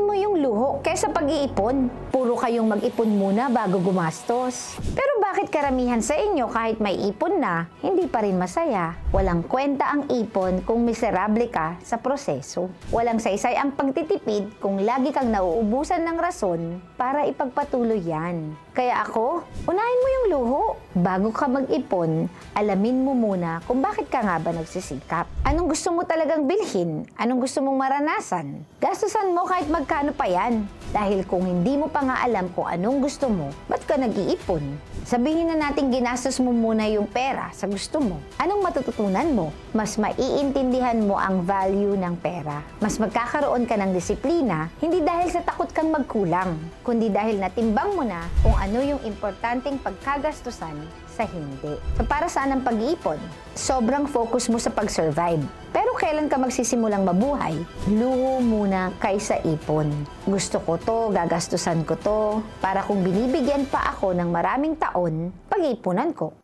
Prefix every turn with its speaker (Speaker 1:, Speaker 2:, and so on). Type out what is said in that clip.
Speaker 1: mo yung luho kaysa pag-iipon. Puro kayong mag-ipon muna bago gumastos. Pero bakit karamihan sa inyo kahit may ipon na, hindi pa rin masaya? Walang kwenta ang ipon kung miserable ka sa proseso. Walang saysay ang pagtitipid kung lagi kang nauubusan ng rason para ipagpatuloy yan. Kaya ako, unahin mo yung luho. Bago ka mag-ipon, alamin mo muna kung bakit ka nga ba nagsisikap. Anong gusto mo talagang bilhin? Anong gusto mong maranasan? Gastusan mo kahit magkano pa yan. Dahil kung hindi mo pa nga alam kung anong gusto mo, ba't ka nag-iipon? Sabihin na natin ginastos mo muna yung pera sa gusto mo. Anong matututunan mo? Mas maiintindihan mo ang value ng pera. Mas magkakaroon ka ng disiplina, hindi dahil sa takot kang magkulang, kundi dahil natimbang mo na kung ano yung importanteng pagkagastusan sa hindi. So para saan ang pag-iipon? Sobrang focus mo sa pag-survive. Pero kailan ka magsisimulang mabuhay? Luho muna kaysa ipon. Gusto ko to, gagastusan ko to, para kung binibigyan pa ako ng maraming taon, pag-iipunan ko.